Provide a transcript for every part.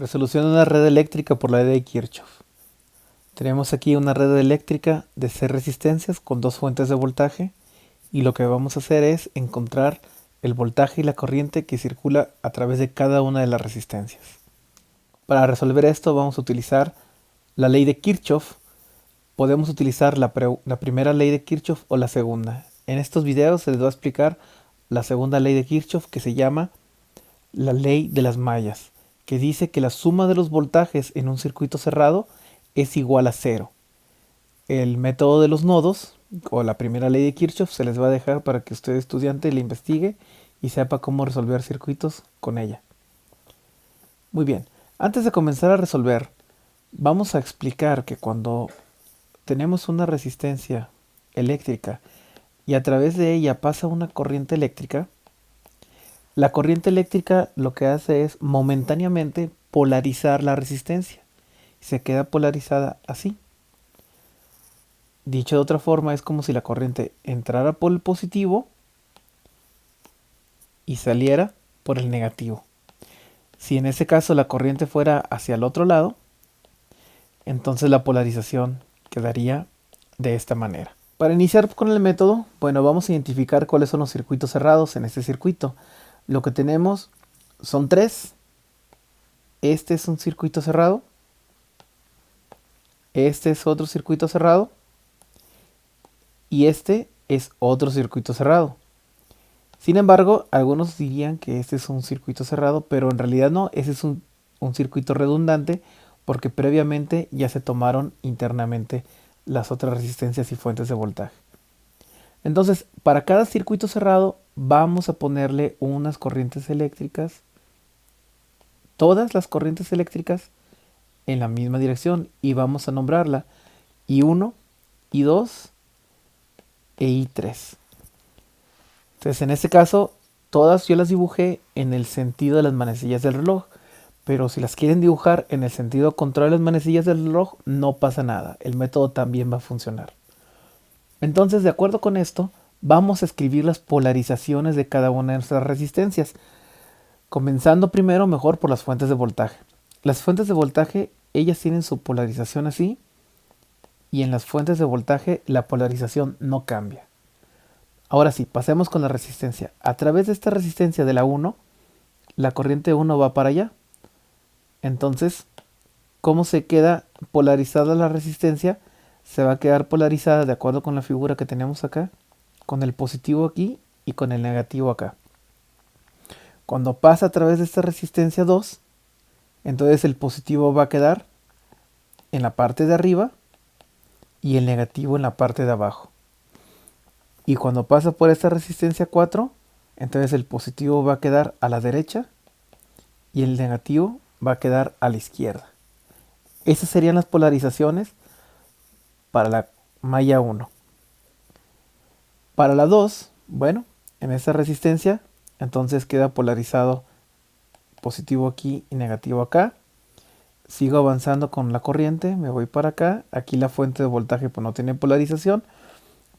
Resolución de una red eléctrica por la ley de Kirchhoff. Tenemos aquí una red eléctrica de 6 resistencias con 2 fuentes de voltaje y lo que vamos a hacer es encontrar el voltaje y la corriente que circula a través de cada una de las resistencias. Para resolver esto vamos a utilizar la ley de Kirchhoff. Podemos utilizar la primera ley de Kirchhoff o la segunda. En estos videos se les va a explicar la segunda ley de Kirchhoff, que se llama la ley de las mallas, que dice que la suma de los voltajes en un circuito cerrado es igual a cero. El método de los nodos, o la primera ley de Kirchhoff, se les va a dejar para que usted, estudiante, la investigue y sepa cómo resolver circuitos con ella. Muy bien, antes de comenzar a resolver, vamos a explicar que cuando tenemos una resistencia eléctrica y a través de ella pasa una corriente eléctrica, la corriente eléctrica lo que hace es momentáneamente polarizar la resistencia. Se queda polarizada así. Dicho de otra forma, es como si la corriente entrara por el positivo y saliera por el negativo. Si en ese caso la corriente fuera hacia el otro lado, entonces la polarización quedaría de esta manera. Para iniciar con el método, bueno, vamos a identificar cuáles son los circuitos cerrados en este circuito. Lo que tenemos son 3. Este es un circuito cerrado. Este es otro circuito cerrado. Y este es otro circuito cerrado. Sin embargo, algunos dirían que este es un circuito cerrado, pero en realidad no, ese es un circuito redundante porque previamente ya se tomaron internamente las otras resistencias y fuentes de voltaje. Entonces, para cada circuito cerrado vamos a ponerle unas corrientes eléctricas, todas las corrientes eléctricas en la misma dirección, y vamos a nombrarla I1, I2 e I3. Entonces, en este caso, todas yo las dibujé en el sentido de las manecillas del reloj, pero si las quieren dibujar en el sentido contrario de las manecillas del reloj, no pasa nada, el método también va a funcionar. Entonces, de acuerdo con esto, vamos a escribir las polarizaciones de cada una de nuestras resistencias, comenzando primero mejor por las fuentes de voltaje. Las fuentes de voltaje, ellas tienen su polarización así, y en las fuentes de voltaje la polarización no cambia. Ahora sí, pasemos con la resistencia. A través de esta resistencia de la 1, la corriente 1 va para allá. Entonces, ¿cómo se queda polarizada la resistencia? Se va a quedar polarizada de acuerdo con la figura que tenemos acá, con el positivo aquí y con el negativo acá. Cuando pasa a través de esta resistencia 2, entonces el positivo va a quedar en la parte de arriba y el negativo en la parte de abajo. Y cuando pasa por esta resistencia 4, entonces el positivo va a quedar a la derecha y el negativo va a quedar a la izquierda. Esas serían las polarizaciones para la malla 1. Para la 2, bueno, en esta resistencia, entonces queda polarizado positivo aquí y negativo acá. Sigo avanzando con la corriente, me voy para acá. Aquí la fuente de voltaje pues no tiene polarización,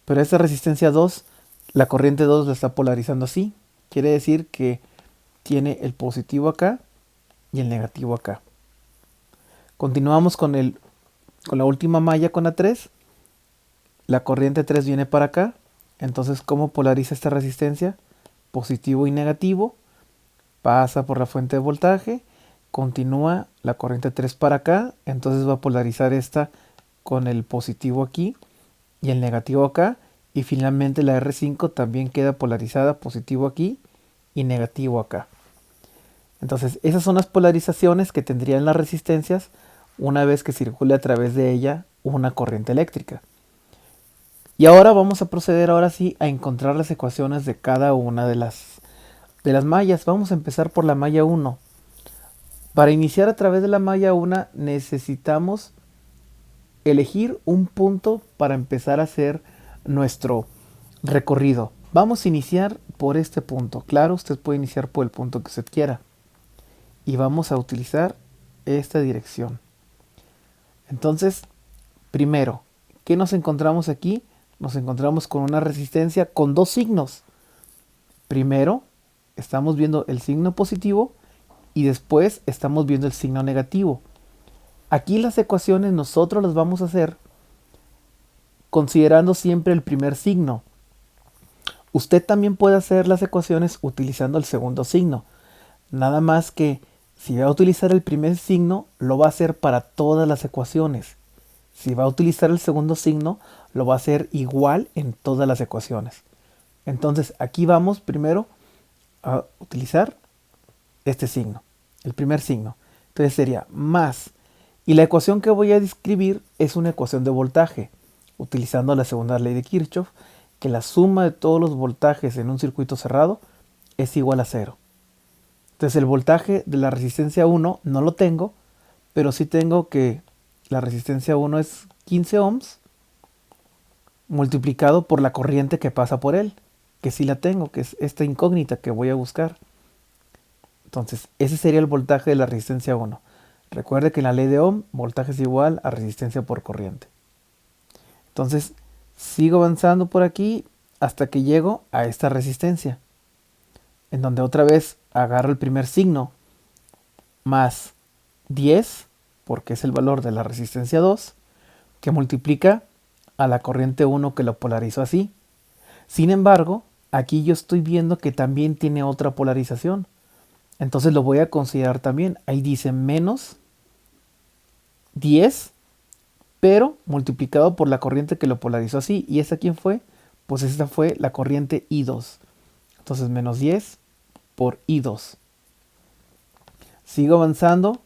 pero esta resistencia 2, la corriente 2 la está polarizando así. Quiere decir que tiene el positivo acá y el negativo acá. Continuamos con la última malla, con la 3. La corriente 3 viene para acá. Entonces, ¿cómo polariza esta resistencia? Positivo y negativo. Pasa por la fuente de voltaje. Continúa la corriente 3 para acá. Entonces va a polarizar esta con el positivo aquí y el negativo acá. Y finalmente la R5 también queda polarizada, positivo aquí y negativo acá. Entonces, esas son las polarizaciones que tendrían las resistencias una vez que circule a través de ella una corriente eléctrica. Y ahora vamos a proceder ahora sí a encontrar las ecuaciones de cada una de las mallas. Vamos a empezar por la malla 1. Para iniciar a través de la malla 1 necesitamos elegir un punto para empezar a hacer nuestro recorrido. Vamos a iniciar por este punto. Claro, usted puede iniciar por el punto que usted quiera. Y vamos a utilizar esta dirección. Entonces, primero, ¿qué nos encontramos aquí? Nos encontramos con una resistencia con 2 signos. Primero, estamos viendo el signo positivo y después estamos viendo el signo negativo. Aquí las ecuaciones nosotros las vamos a hacer considerando siempre el primer signo. Usted también puede hacer las ecuaciones utilizando el segundo signo. Nada más que si va a utilizar el primer signo, lo va a hacer para todas las ecuaciones. Si va a utilizar el segundo signo, lo va a hacer igual en todas las ecuaciones. Entonces aquí vamos primero a utilizar este signo, el primer signo. Entonces sería más. Y la ecuación que voy a describir es una ecuación de voltaje, utilizando la segunda ley de Kirchhoff, que la suma de todos los voltajes en un circuito cerrado es igual a 0. Entonces el voltaje de la resistencia 1 no lo tengo, pero sí tengo que la resistencia 1 es 15 ohms multiplicado por la corriente que pasa por él, que sí la tengo, que es esta incógnita que voy a buscar. Entonces ese sería el voltaje de la resistencia 1. Recuerde que en la ley de Ohm, voltaje es igual a resistencia por corriente. Entonces sigo avanzando por aquí hasta que llego a esta resistencia, en donde otra vez agarro el primer signo, más 10, porque es el valor de la resistencia 2, que multiplica a la corriente 1 que lo polarizo así. Sin embargo, aquí yo estoy viendo que también tiene otra polarización. Entonces lo voy a considerar también. Ahí dice menos 10, pero multiplicado por la corriente que lo polarizó así. ¿Y esa quién fue? Pues esta fue la corriente I2. Entonces menos 10 por I2. Sigo avanzando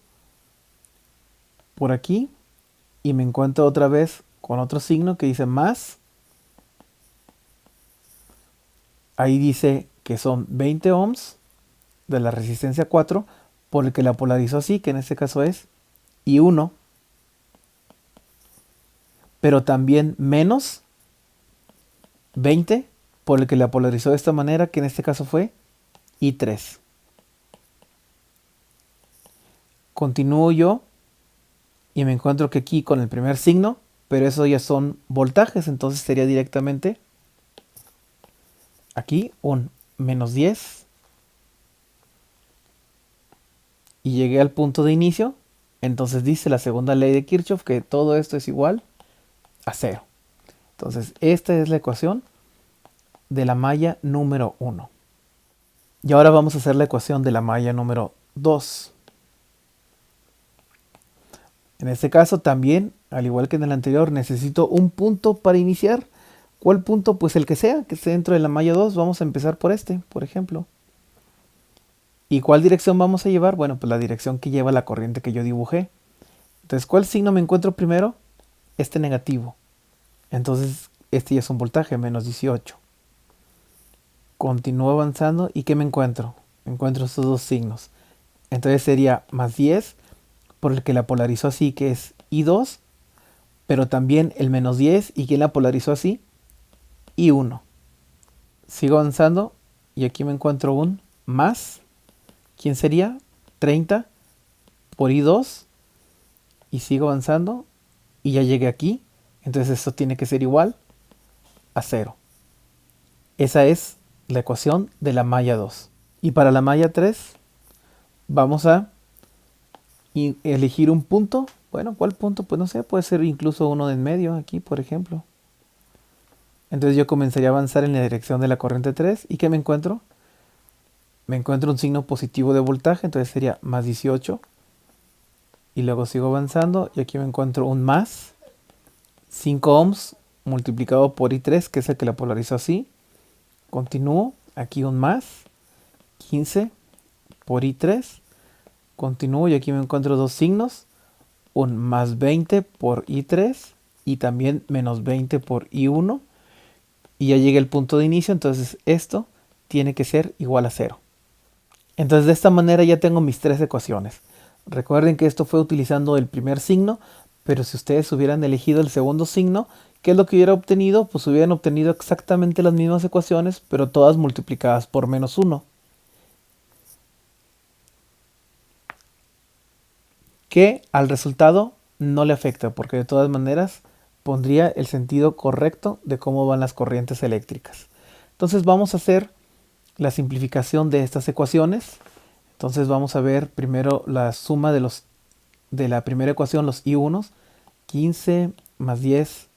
por aquí y me encuentro otra vez con otro signo que dice más. Ahí dice que son 20 ohms de la resistencia 4 por el que la polarizó así, que en este caso es I1. Pero también menos 20 por el que la polarizó de esta manera, que en este caso fue I3. Continúo yo y me encuentro que aquí con el primer signo, pero eso ya son voltajes, entonces sería directamente aquí un menos 10 y llegué al punto de inicio. Entonces dice la segunda ley de Kirchhoff que todo esto es igual a 0. Entonces esta es la ecuación de la malla número 1. Y ahora vamos a hacer la ecuación de la malla número 2. En este caso también, al igual que en el anterior, necesito un punto para iniciar. ¿Cuál punto? Pues el que esté dentro de la malla 2. Vamos a empezar por este, por ejemplo. ¿Y cuál dirección vamos a llevar? Bueno, pues la dirección que lleva la corriente que yo dibujé. Entonces, ¿cuál signo me encuentro primero? Este negativo. Entonces, este ya es un voltaje, menos 18. Continúo avanzando y ¿qué me encuentro? Me encuentro estos dos signos. Entonces sería más 10 por el que la polarizó así, que es I2, pero también el menos 10 y ¿quién la polarizó así? I1. Sigo avanzando y aquí me encuentro un más. ¿Quién sería? 30 por I2 y sigo avanzando y ya llegué aquí. Entonces esto tiene que ser igual a 0. Esa es la ecuación de la malla 2. Y para la malla 3 vamos a elegir un punto. Bueno, ¿cuál punto? Pues no sé, puede ser incluso uno de en medio aquí, por ejemplo. Entonces yo comenzaría a avanzar en la dirección de la corriente 3. ¿Y qué me encuentro? Me encuentro un signo positivo de voltaje, entonces sería más 18. Y luego sigo avanzando y aquí me encuentro un más 5 ohms multiplicado por I3, que es el que la polarizó así. Continúo, aquí un más 15 por I3. Continúo y aquí me encuentro dos signos, un más 20 por I3 y también menos 20 por I1. Y ya llegué al punto de inicio, entonces esto tiene que ser igual a 0. Entonces de esta manera ya tengo mis tres ecuaciones. Recuerden que esto fue utilizando el primer signo, pero si ustedes hubieran elegido el segundo signo, ¿qué es lo que hubiera obtenido? Pues hubieran obtenido exactamente las mismas ecuaciones, pero todas multiplicadas por menos 1. Que al resultado no le afecta, porque de todas maneras pondría el sentido correcto de cómo van las corrientes eléctricas. Entonces vamos a hacer la simplificación de estas ecuaciones. Entonces vamos a ver primero la suma de la primera ecuación, los I1, 15 más 10,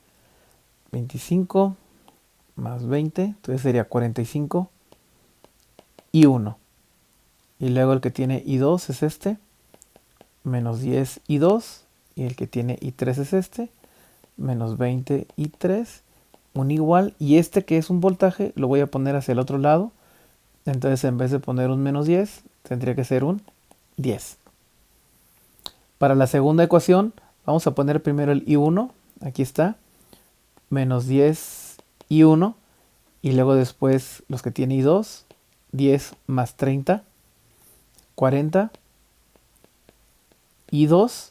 25 más 20, entonces sería 45 I1. Y luego el que tiene I2 es este, menos 10 I2, y el que tiene I3 es este, menos 20 I3, un igual, y este que es un voltaje lo voy a poner hacia el otro lado, entonces en vez de poner un menos 10, tendría que ser un 10. Para la segunda ecuación, vamos a poner primero el I1, aquí está, menos 10 I1, y luego después los que tiene I2, 10 más 30, 40, I2,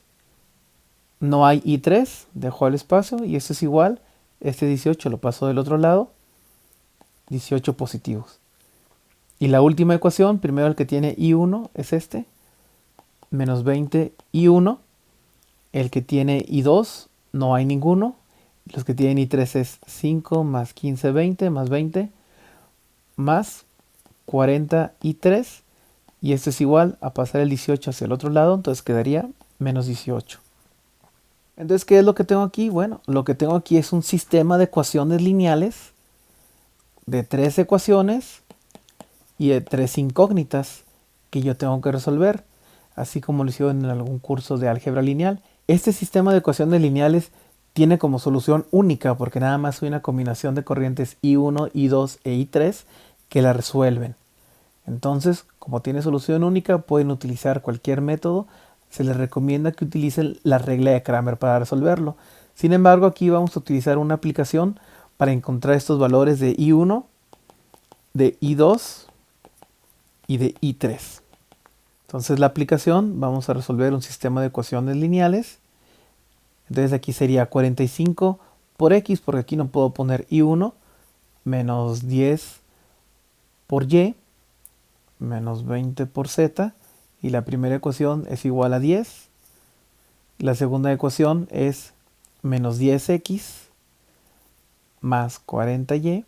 no hay I3, dejo el espacio, y esto es igual, este 18 lo paso del otro lado, 18 positivos. Y la última ecuación, primero el que tiene I1 es este, menos 20 I1, el que tiene I2 no hay ninguno, los que tienen I3 es 5 más 15, 20, más 20, más 40 I3, y esto es igual a pasar el 18 hacia el otro lado, entonces quedaría menos 18. Entonces, ¿qué es lo que tengo aquí? Bueno, lo que tengo aquí es un sistema de ecuaciones lineales de 3 ecuaciones y de 3 incógnitas que yo tengo que resolver, así como lo hicieron en algún curso de álgebra lineal. Este sistema de ecuaciones lineales tiene como solución única porque nada más hay una combinación de corrientes I1, I2 e I3 que la resuelven. Entonces, como tiene solución única, pueden utilizar cualquier método. Se les recomienda que utilicen la regla de Cramer para resolverlo. Sin embargo, aquí vamos a utilizar una aplicación para encontrar estos valores de I1, de I2 y de I3. Entonces la aplicación, vamos a resolver un sistema de ecuaciones lineales. Entonces aquí sería 45 por X, porque aquí no puedo poner I1, menos 10 por Y, menos 20 por Z, y la primera ecuación es igual a 10. La segunda ecuación es menos 10X más 40Y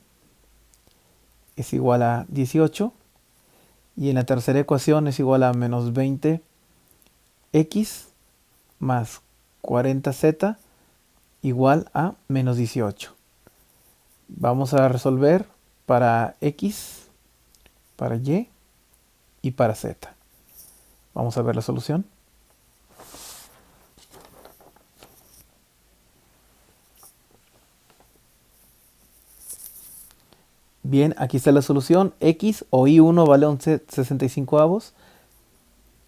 es igual a 18. Y en la tercera ecuación es igual a menos 20X más 40Z igual a menos 18. Vamos a resolver para X, para Y y para Z. Vamos a ver la solución. Bien, aquí está la solución. X o Y1 vale 11/65,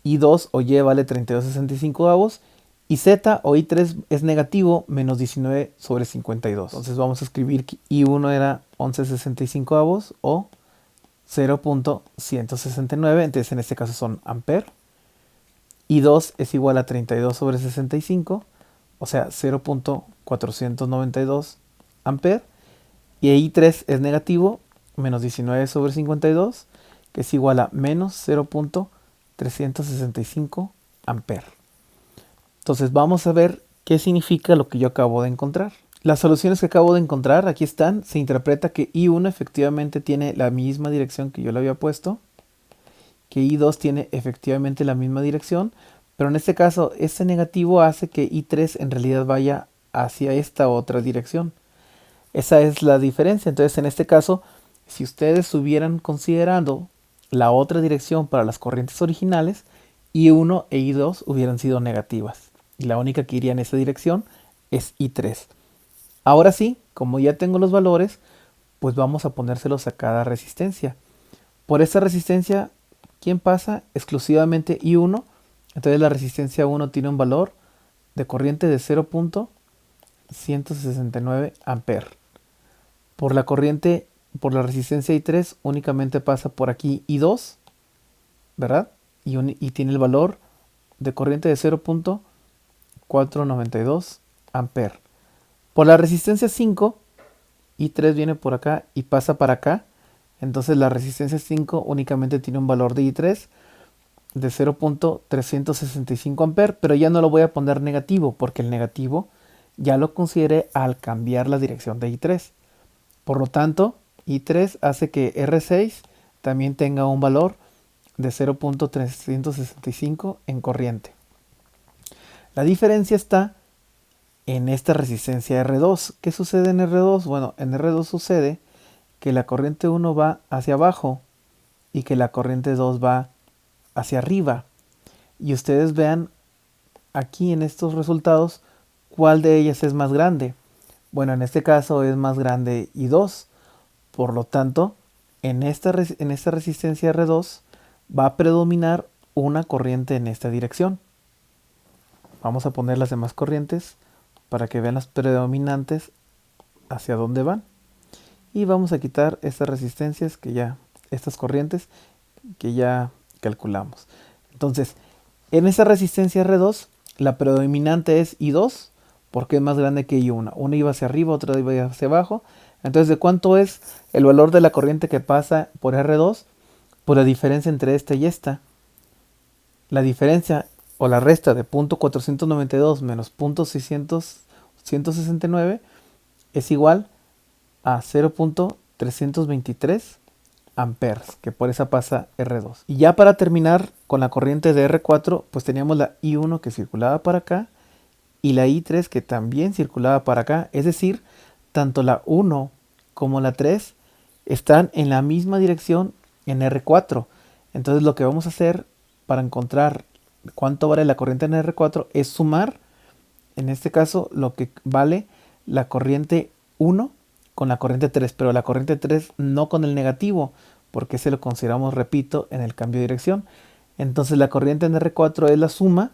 Y2 o Y vale 32/65, y Z o I3 es negativo, menos 19/52. Entonces vamos a escribir que I1 era 11/65 o 0.169, entonces en este caso son amper. I2 es igual a 32/65, o sea 0.492 amper. Y I3 es negativo, menos 19/52, que es igual a menos 0.365 amper. Entonces vamos a ver qué significa lo que yo acabo de encontrar. Las soluciones que acabo de encontrar, aquí están. Se interpreta que I1 efectivamente tiene la misma dirección que yo le había puesto, que I2 tiene efectivamente la misma dirección, pero en este caso este negativo hace que I3 en realidad vaya hacia esta otra dirección. Esa es la diferencia. Entonces en este caso, si ustedes hubieran considerado la otra dirección para las corrientes originales, I1 e I2 hubieran sido negativas. Y la única que iría en esa dirección es I3. Ahora sí, como ya tengo los valores, pues vamos a ponérselos a cada resistencia. Por esta resistencia, ¿quién pasa? Exclusivamente I1. Entonces la resistencia 1 tiene un valor de corriente de 0.169 amper. Por la corriente, por la resistencia I3 únicamente pasa por aquí I2, ¿verdad? Y tiene el valor de corriente de 0.492 amper. Por la resistencia 5, I3 viene por acá y pasa para acá. Entonces la resistencia 5 únicamente tiene un valor de I3 de 0.365 amper, pero ya no lo voy a poner negativo porque el negativo ya lo consideré al cambiar la dirección de I3. Por lo tanto, I3 hace que R6 también tenga un valor de 0.365 en corriente. La diferencia está en esta resistencia R2. ¿Qué sucede en R2? Bueno, en R2 sucede que la corriente 1 va hacia abajo y que la corriente 2 va hacia arriba. Y ustedes vean aquí en estos resultados cuál de ellas es más grande. Bueno, en este caso es más grande I2. Por lo tanto, en esta resistencia R2 va a predominar una corriente en esta dirección. Vamos a poner las demás corrientes para que vean las predominantes hacia dónde van. Y vamos a quitar estas resistencias estas corrientes que ya calculamos. Entonces, en esa resistencia R2, la predominante es I2 porque es más grande que I1. Una iba hacia arriba, otra iba hacia abajo. Entonces, ¿de cuánto es el valor de la corriente que pasa por R2? Por la diferencia entre esta y esta. La diferencia o la resta de 0.492 menos 0.169 es igual a 0.323 amperes, que por esa pasa R2. Y ya para terminar con la corriente de R4, pues teníamos la I1 que circulaba para acá y la I3 que también circulaba para acá. Es decir, tanto la 1 como la 3 están en la misma dirección en R4. Entonces lo que vamos a hacer para encontrar cuánto vale la corriente en R4 es sumar, en este caso, lo que vale la corriente 1 con la corriente 3, pero la corriente 3 no con el negativo, porque ese lo consideramos, repito, en el cambio de dirección. Entonces la corriente en R4 es la suma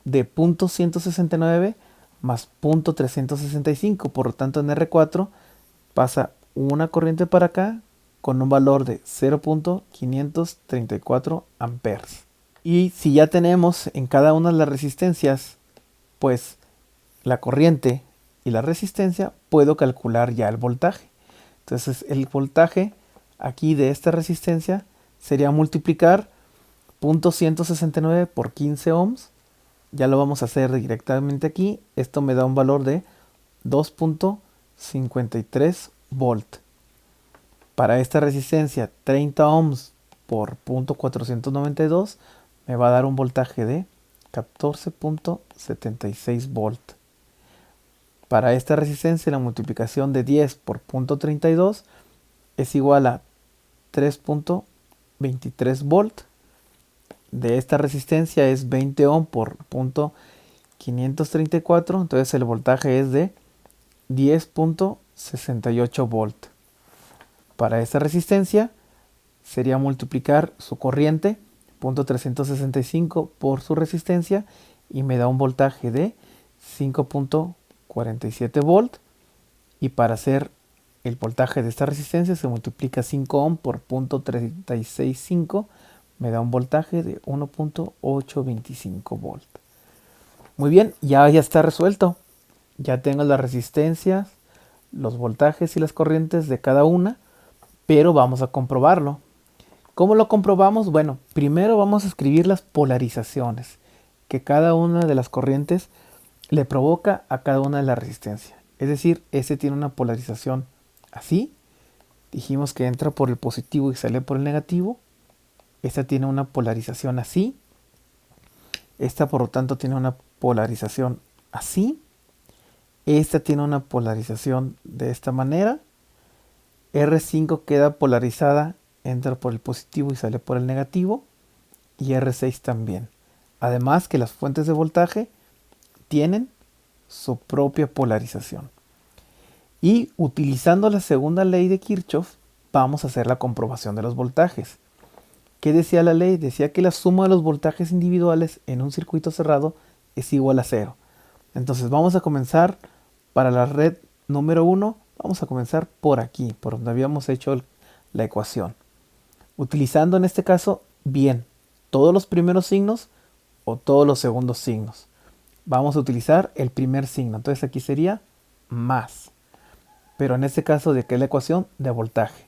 de 0.169 más 0.365, por lo tanto en R4 pasa una corriente para acá con un valor de 0.534 amperes. Y si ya tenemos en cada una de las resistencias, pues la corriente y la resistencia, puedo calcular ya el voltaje. Entonces el voltaje aquí de esta resistencia sería multiplicar 0.169 por 15 ohms. Ya lo vamos a hacer directamente aquí. Esto me da un valor de 2.53 volt. Para esta resistencia 30 ohms por 0.492 me va a dar un voltaje de 14.76 volt. Para esta resistencia la multiplicación de 10 por 0.32 es igual a 3.23 volt. De esta resistencia es 20 ohm por 0.534, entonces el voltaje es de 10.68 volt. Para esta resistencia sería multiplicar su corriente 0.365 por su resistencia y me da un voltaje de 5.47 volt. Y para hacer el voltaje de esta resistencia se multiplica 5 ohm por 0.365, me da un voltaje de 1.825 volt. Muy bien, ya está resuelto. Ya tengo las resistencias, los voltajes y las corrientes de cada una, pero vamos a comprobarlo. ¿Cómo lo comprobamos? Bueno, primero vamos a escribir las polarizaciones que cada una de las corrientes le provoca a cada una de las resistencias. Es decir, este tiene una polarización así. Dijimos que entra por el positivo y sale por el negativo. Esta tiene una polarización así. Esta, por lo tanto, tiene una polarización así. Esta tiene una polarización de esta manera. R5 queda polarizada, entra por el positivo y sale por el negativo. Y R6 también. Además que las fuentes de voltaje tienen su propia polarización. Y utilizando la segunda ley de Kirchhoff, vamos a hacer la comprobación de los voltajes. ¿Qué decía la ley? Decía que la suma de los voltajes individuales en un circuito cerrado es igual a 0. Entonces vamos a comenzar para la red número 1, vamos a comenzar por aquí, por donde habíamos hecho la ecuación. Utilizando en este caso, bien, todos los primeros signos o todos los segundos signos. Vamos a utilizar el primer signo, entonces aquí sería más. Pero en este caso, ¿de qué es la ecuación? De voltaje.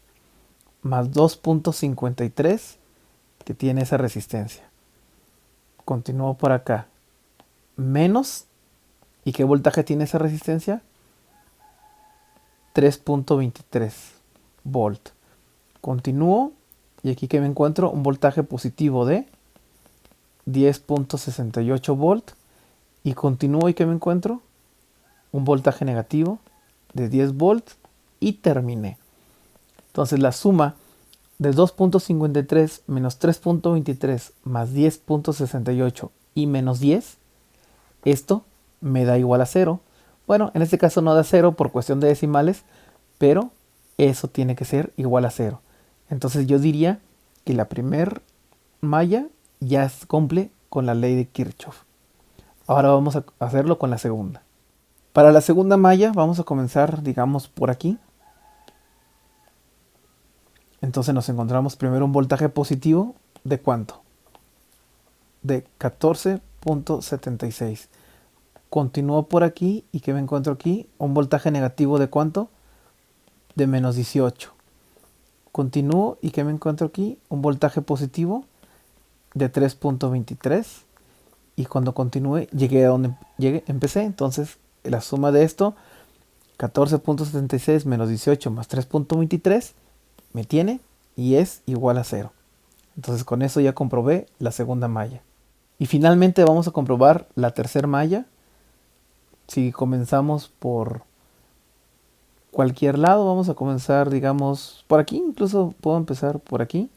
Más 2.53 que tiene esa resistencia. Continúo por acá. Menos, ¿y qué voltaje tiene esa resistencia? 3.23 volt. Continúo y aquí que me encuentro un voltaje positivo de 10.68 volt y continúo y que me encuentro un voltaje negativo de 10 volts y terminé. Entonces la suma de 2.53 menos 3.23 más 10.68 y menos 10, esto me da igual a 0. Bueno, en este caso no da 0 por cuestión de decimales, pero eso tiene que ser igual a 0. Entonces yo diría que la primer malla ya cumple con la ley de Kirchhoff. Ahora vamos a hacerlo con la segunda. Para la segunda malla vamos a comenzar, digamos, por aquí. Entonces nos encontramos primero un voltaje positivo de ¿cuánto? De 14.76. Continúo por aquí y que me encuentro aquí un voltaje negativo de ¿cuánto? De menos 18. Continúo y que me encuentro aquí un voltaje positivo de 3.23. Y cuando continúe llegué a donde empecé. Entonces la suma de esto, 14.76 menos 18 más 3.23, me tiene y es igual a 0. Entonces con eso ya comprobé la segunda malla. Y finalmente vamos a comprobar la tercera malla. Si comenzamos por cualquier lado, vamos a comenzar, digamos, por aquí. Incluso puedo empezar por aquí.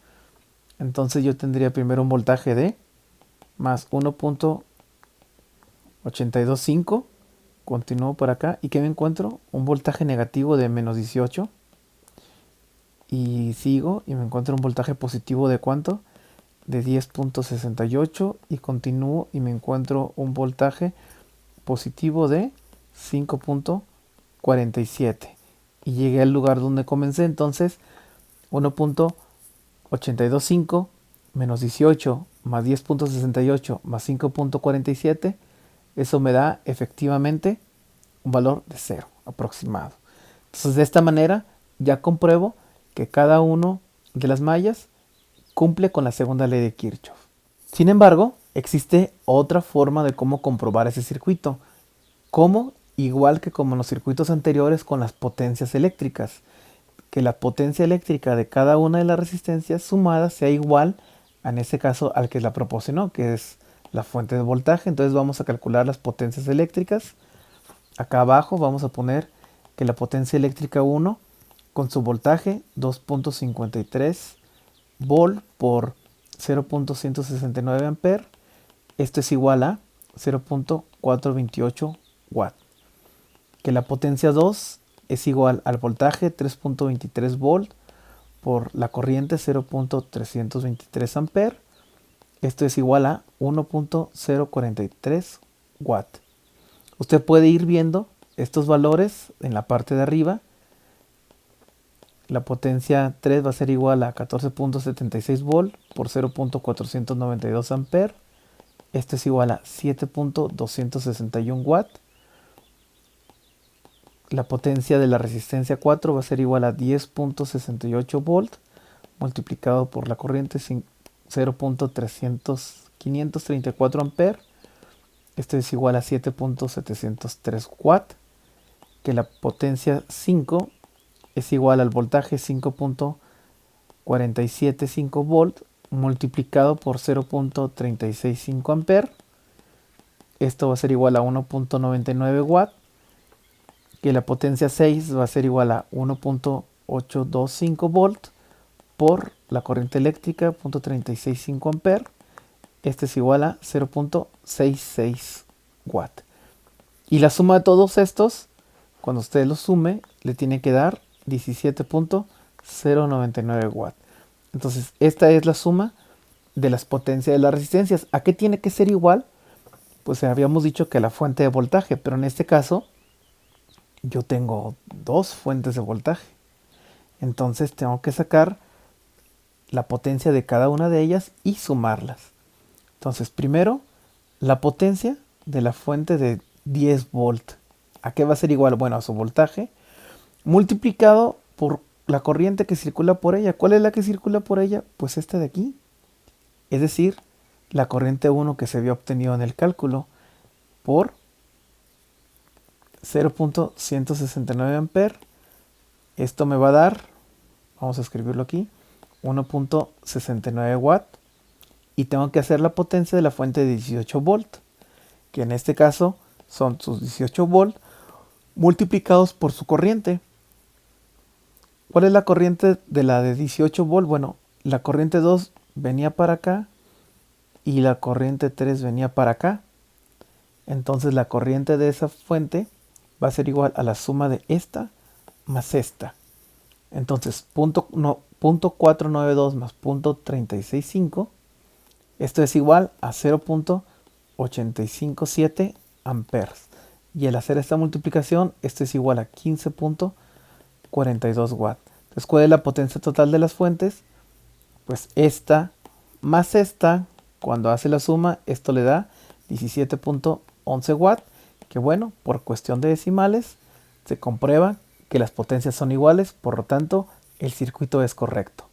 Entonces yo tendría primero un voltaje de más 1.825. Continúo por acá y que me encuentro un voltaje negativo de menos 18. Y sigo y me encuentro un voltaje positivo de ¿cuánto? De 10.68 y continúo y me encuentro un voltaje positivo de 5.47 y llegué al lugar donde comencé. Entonces 1.825 menos 18 más 10.68 más 5.47, eso me da efectivamente un valor de 0 aproximado. Entonces de esta manera ya compruebo que cada uno de las mallas cumple con la segunda ley de Kirchhoff. Sin embargo, existe otra forma de cómo comprobar ese circuito, como igual que como en los circuitos anteriores con las potencias eléctricas, que la potencia eléctrica de cada una de las resistencias sumadas sea igual, en este caso, al que la proporcionó, que es la fuente de voltaje. Entonces vamos a calcular las potencias eléctricas. Acá abajo vamos a poner que la potencia eléctrica 1 con su voltaje 2.53 volt por 0.169 amperes, esto es igual a 0.428 watt. Que la potencia 2 es igual al voltaje 3.23 volt por la corriente 0.323 amperes, esto es igual a 1.043 watt. Usted puede ir viendo estos valores en la parte de arriba. La potencia 3 va a ser igual a 14.76 volt por 0.492 amperes. Esto es igual a 7.261 watt. La potencia de la resistencia 4 va a ser igual a 10.68 volt multiplicado por la corriente 0.534 amperes. Esto es igual a 7.703 watt. Que la potencia 5 es igual al voltaje 5.475 volt multiplicado por 0.365 amperes. Esto va a ser igual a 1.99 watt. Que la potencia 6 va a ser igual a 1.825 volt por la corriente eléctrica 0.365 amperes. Este es igual a 0.66 watt. Y la suma de todos estos, cuando usted los sume, le tiene que dar 17.099 watt. Entonces, esta es la suma de las potencias de las resistencias. ¿A qué tiene que ser igual? Pues habíamos dicho que la fuente de voltaje, pero en este caso yo tengo dos fuentes de voltaje. Entonces tengo que sacar la potencia de cada una de ellas y sumarlas. Entonces, primero, la potencia de la fuente de 10 volt. ¿A qué va a ser igual? Bueno, a su voltaje multiplicado por la corriente que circula por ella. ¿Cuál es la que circula por ella? Pues esta de aquí. Es decir, la corriente 1 que se había obtenido en el cálculo por 0.169 amperes. Esto me va a dar, vamos a escribirlo aquí, 1.69 watt y tengo que hacer la potencia de la fuente de 18 volt, que en este caso son sus 18 volt multiplicados por su corriente. ¿Cuál es la corriente de la de 18 volt? Bueno, la corriente 2 venía para acá y la corriente 3 venía para acá. Entonces la corriente de esa fuente va a ser igual a la suma de esta más esta. Entonces, punto 492 más punto 365, esto es igual a 0.857 amperes. Y al hacer esta multiplicación, esto es igual a 15.42 watts. Entonces, ¿cuál es la potencia total de las fuentes? Pues esta más esta, cuando hace la suma, esto le da 17.11 watts. Que bueno, por cuestión de decimales, se comprueba que las potencias son iguales, por lo tanto, el circuito es correcto.